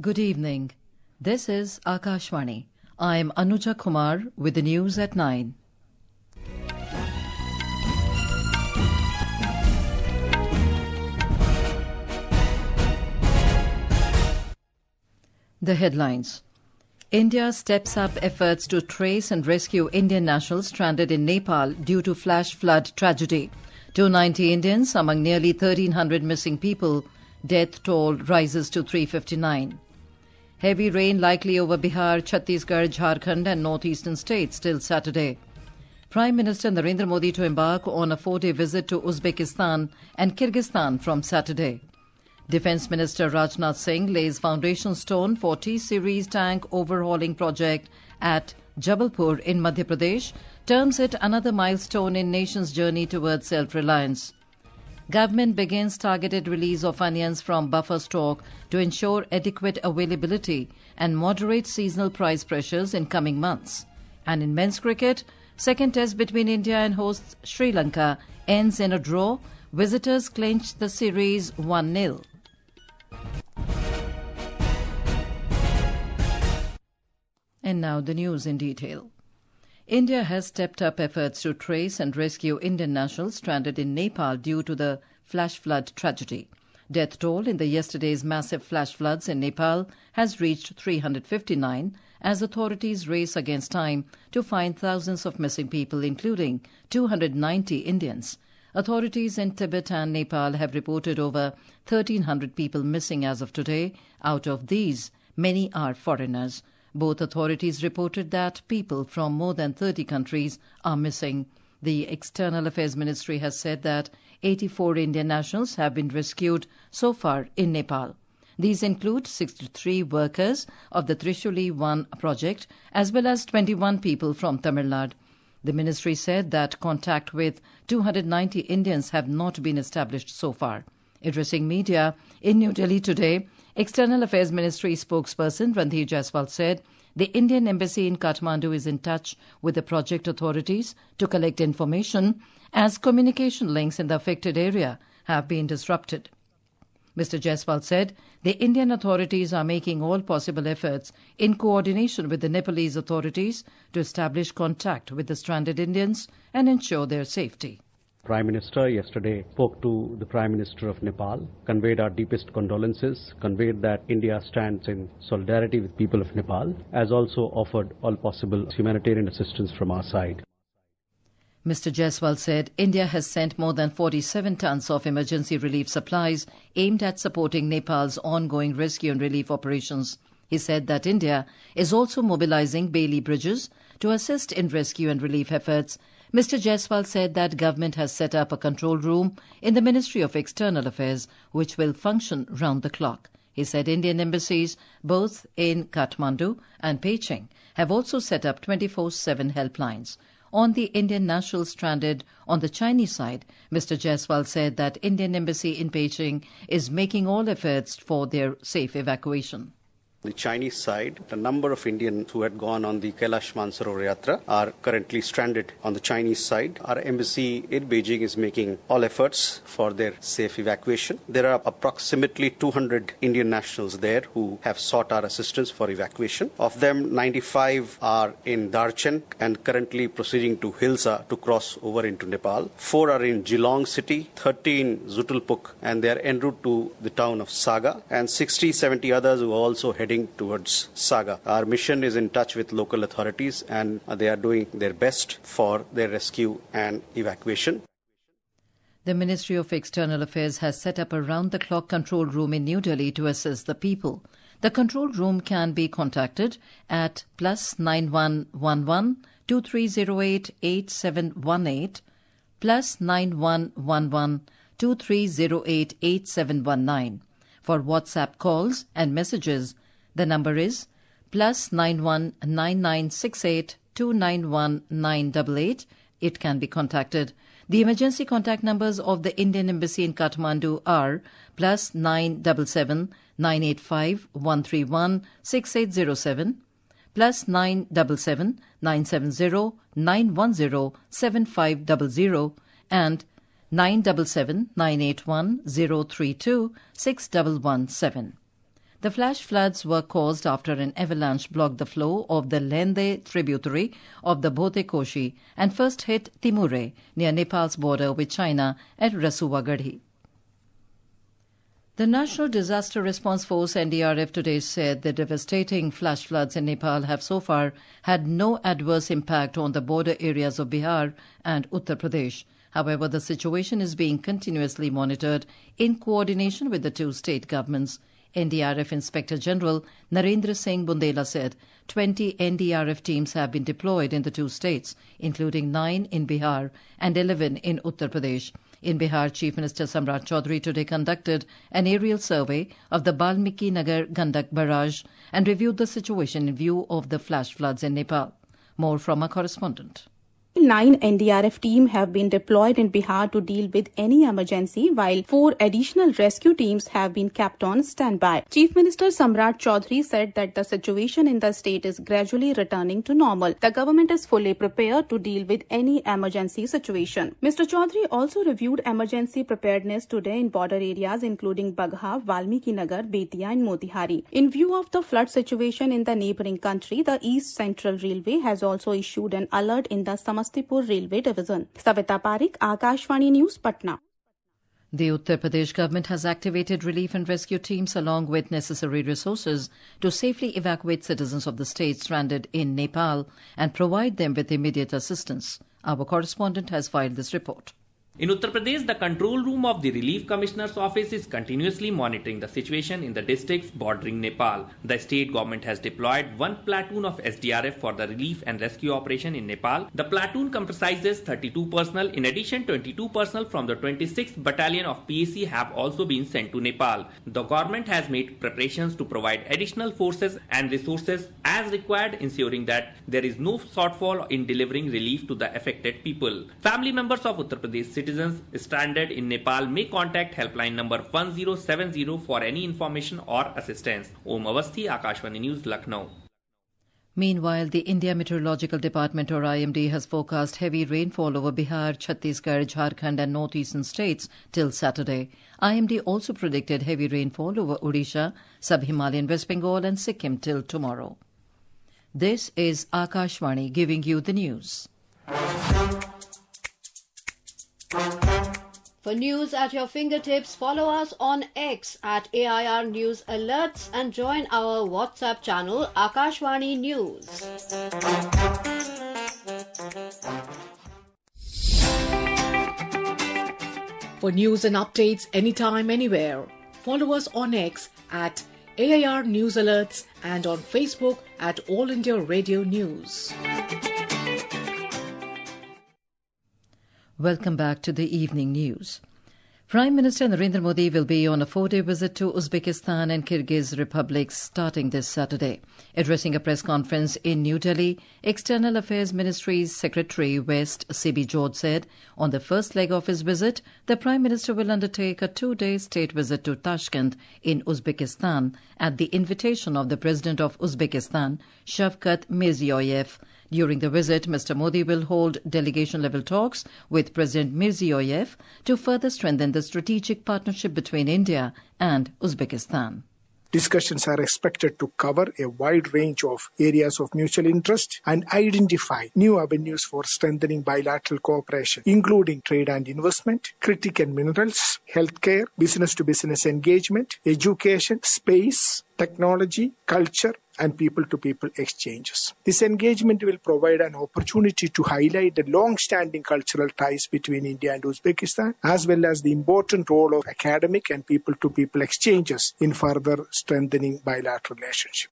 Good evening. This is Akashvani. I am Anuja Kumar with the news at 9. The headlines. India steps up efforts to trace and rescue Indian nationals stranded in Nepal due to flash flood tragedy. 290 Indians among nearly 1,300 missing people. Death toll rises to 359. Heavy rain likely over Bihar, Chhattisgarh, Jharkhand and northeastern states till Saturday. Prime Minister Narendra Modi to embark on a 4-day visit to Uzbekistan and Kyrgyzstan from Saturday. Defence Minister Rajnath Singh lays foundation stone for T-Series tank overhauling project at Jabalpur in Madhya Pradesh, terms it another milestone in nation's journey towards self-reliance. Government begins targeted release of onions from buffer stock to ensure adequate availability and moderate seasonal price pressures in coming months. And in men's cricket, second test between India and hosts Sri Lanka ends in a draw. Visitors clinch the series 1-0. And now the news in detail. India has stepped up efforts to trace and rescue Indian nationals stranded in Nepal due to the flash flood tragedy. Death toll in the yesterday's massive flash floods in Nepal has reached 359 as authorities race against time to find thousands of missing people, including 290 Indians. Authorities in Tibet and Nepal have reported over 1,300 people missing as of today. Out of these, many are foreigners. Both authorities reported that people from more than 30 countries are missing. The External Affairs Ministry has said that 84 Indian nationals have been rescued so far in Nepal. These include 63 workers of the Trishuli 1 project as well as 21 people from Tamil Nadu. The ministry said that contact with 290 Indians have not been established so far. Addressing media in New Delhi today, External Affairs Ministry spokesperson Randhir Jaiswal said the Indian Embassy in Kathmandu is in touch with the project authorities to collect information as communication links in the affected area have been disrupted. Mr. Jaiswal said the Indian authorities are making all possible efforts in coordination with the Nepalese authorities to establish contact with the stranded Indians and ensure their safety. Prime Minister yesterday spoke to the Prime Minister of Nepal, conveyed our deepest condolences, conveyed that India stands in solidarity with people of Nepal, as also offered all possible humanitarian assistance from our side. Mr. Jaiswal said India has sent more than 47 tons of emergency relief supplies aimed at supporting Nepal's ongoing rescue and relief operations. He said that India is also mobilizing Bailey bridges to assist in rescue and relief efforts. Mr. Jaiswal said that government has set up a control room in the Ministry of External Affairs which will function round the clock. He said Indian embassies, both in Kathmandu and Peking, have also set up 24/7 helplines. On the Indian nationals stranded on the Chinese side, Mr. Jaiswal said that Indian embassy in Peking is making all efforts for their safe evacuation. The Chinese side, the number of Indians who had gone on the Kailash Mansarovar Yatra are currently stranded on the Chinese side. Our embassy in Beijing is making all efforts for their safe evacuation. There are approximately 200 Indian nationals there who have sought our assistance for evacuation. Of them, 95 are in Darchen and currently proceeding to Hilsa to cross over into Nepal. 4 are in Geelong city, 13 Zutulpuk, and they are en route to the town of Saga, and 60-70 others who are also heading towards Saga. Our mission is in touch with local authorities and they are doing their best for their rescue and evacuation. The Ministry of External Affairs has set up a round-the-clock control room in New Delhi to assist the people. The control room can be contacted at +9111 2308 8718, +9111 2308 8719. For WhatsApp calls and messages, the number is +919968 291988. It can be contacted. The emergency contact numbers of the Indian Embassy in Kathmandu are +977 985 131 6807, +977 970 910 7500, and 977 981 032 6117. The flash floods were caused after an avalanche blocked the flow of the Lende tributary of the Bhote-Koshi and first hit Timure near Nepal's border with China at Rasuwagadi. The National Disaster Response Force NDRF today said the devastating flash floods in Nepal have so far had no adverse impact on the border areas of Bihar and Uttar Pradesh. However, the situation is being continuously monitored in coordination with the two state governments. NDRF Inspector General Narendra Singh Bundela said 20 NDRF teams have been deployed in the two states, including 9 in Bihar and 11 in Uttar Pradesh. In Bihar, Chief Minister Samrat Chaudhary today conducted an aerial survey of the Balmiki Nagar Gandak barrage and reviewed the situation in view of the flash floods in Nepal. More from our correspondent. 9 NDRF teams have been deployed in Bihar to deal with any emergency, while 4 additional rescue teams have been kept on standby. Chief Minister Samrat Chaudhary said that the situation in the state is gradually returning to normal. The government is fully prepared to deal with any emergency situation. Mr. Chaudhary also reviewed emergency preparedness today in border areas including Bagha, Valmiki Nagar, Betia and Motihari. In view of the flood situation in the neighbouring country, the East Central Railway has also issued an alert in the Samastipur Railway Division. Savita Parik, Akashvani News, Patna. The Uttar Pradesh government has activated relief and rescue teams along with necessary resources to safely evacuate citizens of the state stranded in Nepal and provide them with immediate assistance. Our correspondent has filed this report. In Uttar Pradesh, the control room of the Relief Commissioner's office is continuously monitoring the situation in the districts bordering Nepal. The state government has deployed 1 platoon of SDRF for the relief and rescue operation in Nepal. The platoon comprises 32 personnel. In addition, 22 personnel from the 26th Battalion of PAC have also been sent to Nepal. The government has made preparations to provide additional forces and resources as required, ensuring that there is no shortfall in delivering relief to the affected people. Family members of Uttar Pradesh citizens stranded in Nepal may contact helpline number 1070 for any information or assistance. Om Avasthi, Akashvani News, Lucknow. Meanwhile, the India Meteorological Department or IMD has forecast heavy rainfall over Bihar, Chhattisgarh, Jharkhand and northeastern states till Saturday. IMD also predicted heavy rainfall over Odisha, Sub-Himalayan West Bengal and Sikkim till tomorrow. This is Akashvani giving you the news. For news at your fingertips, follow us on X at AIR News Alerts and join our WhatsApp channel Akashvani News. For news and updates anytime, anywhere, follow us on X at AIR News Alerts and on Facebook at All India Radio News. Welcome back to the evening news. Prime Minister Narendra Modi will be on a 4-day visit to Uzbekistan and Kyrgyz republics starting this Saturday. Addressing a press conference in New Delhi, External Affairs Ministry's Secretary West C.B. George said on the first leg of his visit, the Prime Minister will undertake a 2-day state visit to Tashkent in Uzbekistan at the invitation of the President of Uzbekistan, Shavkat Mirziyoyev. During the visit, Mr. Modi will hold delegation-level talks with President Mirziyoyev to further strengthen the strategic partnership between India and Uzbekistan. Discussions are expected to cover a wide range of areas of mutual interest and identify new avenues for strengthening bilateral cooperation, including trade and investment, critical minerals, healthcare, business-to-business engagement, education, space, technology, culture, and people-to-people exchanges. This engagement will provide an opportunity to highlight the long-standing cultural ties between India and Uzbekistan, as well as the important role of academic and people-to-people exchanges in further strengthening bilateral relationship.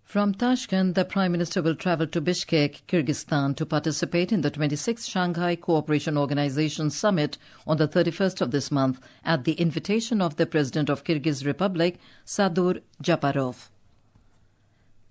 From Tashkent, the Prime Minister will travel to Bishkek, Kyrgyzstan to participate in the 26th Shanghai Cooperation Organization Summit on the 31st of this month at the invitation of the President of Kyrgyz Republic, Sadur Japarov.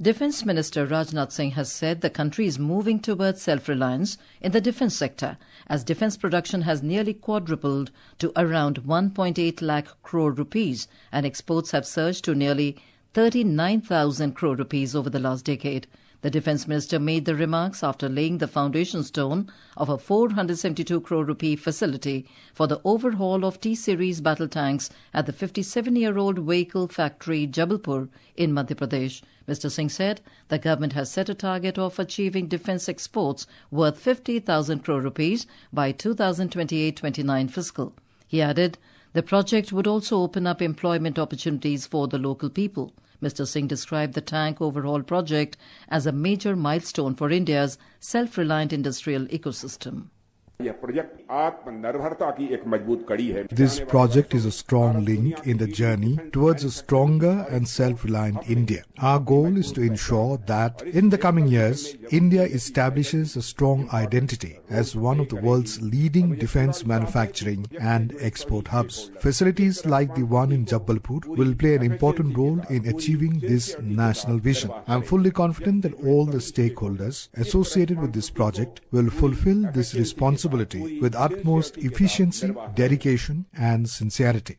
Defence Minister Rajnath Singh has said the country is moving towards self-reliance in the defence sector as defence production has nearly quadrupled to around 1.8 lakh crore rupees and exports have surged to nearly 39,000 crore rupees over the last decade. The Defence Minister made the remarks after laying the foundation stone of a 472 crore rupee facility for the overhaul of T-Series battle tanks at the 57-year-old vehicle factory Jabalpur in Madhya Pradesh. Mr. Singh said the government has set a target of achieving defence exports worth 50,000 crore rupees by 2028-29 fiscal. He added the project would also open up employment opportunities for the local people. Mr. Singh described the tank overhaul project as a major milestone for India's self-reliant industrial ecosystem. This project is a strong link in the journey towards a stronger and self-reliant India. Our goal is to ensure that in the coming years, India establishes a strong identity as one of the world's leading defense manufacturing and export hubs. Facilities like the one in Jabalpur will play an important role in achieving this national vision. I am fully confident that all the stakeholders associated with this project will fulfill this responsibility with utmost efficiency, dedication and sincerity.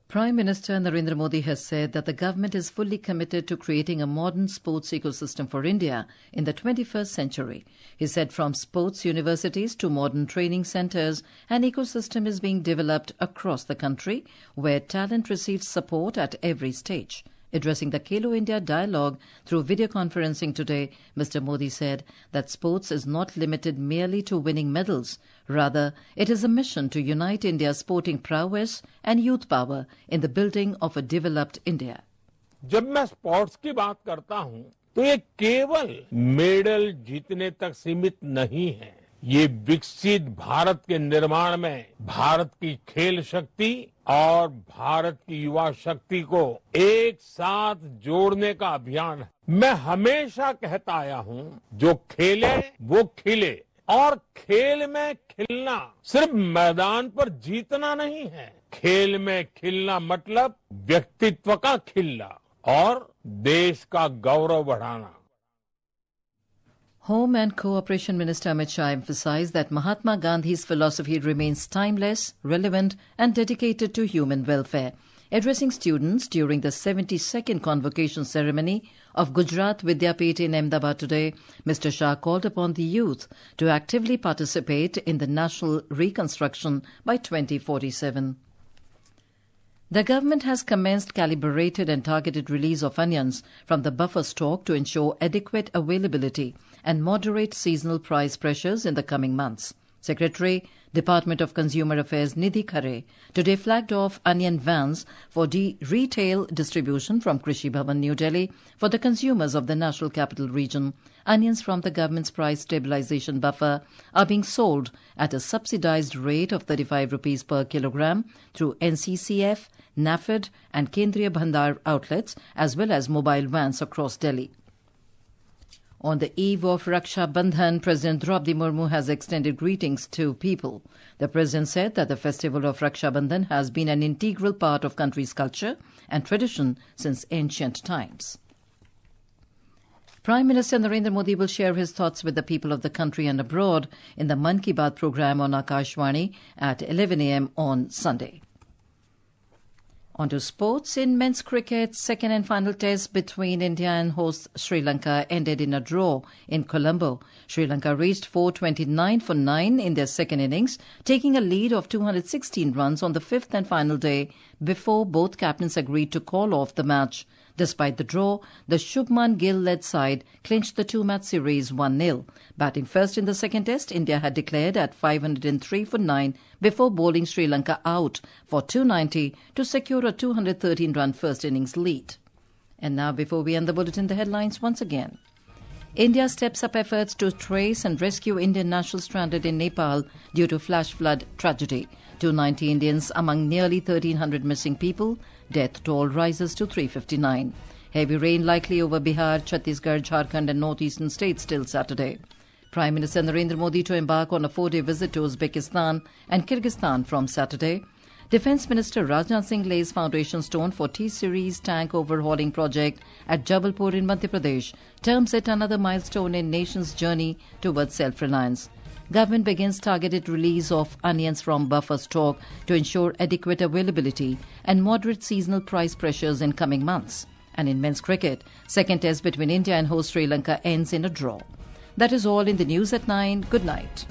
Prime Minister Narendra Modi has said that the government is fully committed to creating a modern sports ecosystem for India in the 21st century. He said from sports universities to modern training centres, an ecosystem is being developed across the country where talent receives support at every stage. Addressing the Khelo India dialogue through video conferencing today, Mr. Modi said that sports is not limited merely to winning medals. Rather, it is a mission to unite India's sporting prowess and youth power in the building of a developed India. जब मैं sports की बात करता हूं, तो ये केवल medal जीतने तक सीमित नहीं है। ये विकसित भारत के निर्माण में भारत की खेल शक्ति और भारत की युवा शक्ति को एक साथ जोड़ने का अभियान है। मैं हमेशा कहता आया हूं, जो खेले वो खिले, और खेल में खिलना सिर्फ मैदान पर जीतना नहीं है। खेल में खिलना मतलब व्यक्तित्व का खिलना और देश का गौरव बढ़ाना। Home and Cooperation Minister Amit Shah emphasized that Mahatma Gandhi's philosophy remains timeless, relevant and dedicated to human welfare. Addressing students during the 72nd convocation ceremony of Gujarat Vidyapith in Ahmedabad today, Mr. Shah called upon the youth to actively participate in the national reconstruction by 2047. The government has commenced calibrated and targeted release of onions from the buffer stock to ensure adequate availability and moderate seasonal price pressures in the coming months. Secretary, Department of Consumer Affairs Nidhi Khare today flagged off onion vans for retail distribution from Krishi Bhavan, New Delhi for the consumers of the National Capital Region. Onions from the government's price stabilization buffer are being sold at a subsidized rate of 35 rupees per kilogram through NCCF, NAFED and Kendriya Bhandar outlets as well as mobile vans across Delhi. On the eve of Raksha Bandhan, President Draupadi Murmu has extended greetings to people. The President said that the festival of Raksha Bandhan has been an integral part of country's culture and tradition since ancient times. Prime Minister Narendra Modi will share his thoughts with the people of the country and abroad in the Mann Ki Baat program on Akashvani at 11 a.m. on Sunday. On to sports. In men's cricket, second and final test between India and host Sri Lanka ended in a draw in Colombo. Sri Lanka reached 429 for 9 in their second innings, taking a lead of 216 runs on the fifth and final day before both captains agreed to call off the match. Despite the draw, the Shubman Gill-led side clinched the two-match series 1-0. Batting first in the second test, India had declared at 503 for 9 before bowling Sri Lanka out for 290 to secure a 213-run first innings lead. And now, before we end the bulletin, the headlines once again. India steps up efforts to trace and rescue Indian nationals stranded in Nepal due to flash flood tragedy. 290 Indians among nearly 1,300 missing people. Death toll rises to 359. Heavy rain likely over Bihar, Chhattisgarh, Jharkhand and northeastern states till Saturday. Prime Minister Narendra Modi to embark on a 4-day visit to Uzbekistan and Kyrgyzstan from Saturday. Defence Minister Rajnath Singh lays foundation stone for T-Series tank overhauling project at Jabalpur in Madhya Pradesh, terms it another milestone in nation's journey towards self-reliance. Government begins targeted release of onions from buffer stock to ensure adequate availability and moderate seasonal price pressures in coming months. And in men's cricket, second test between India and host Sri Lanka ends in a draw. That is all in the news at 9. Good night.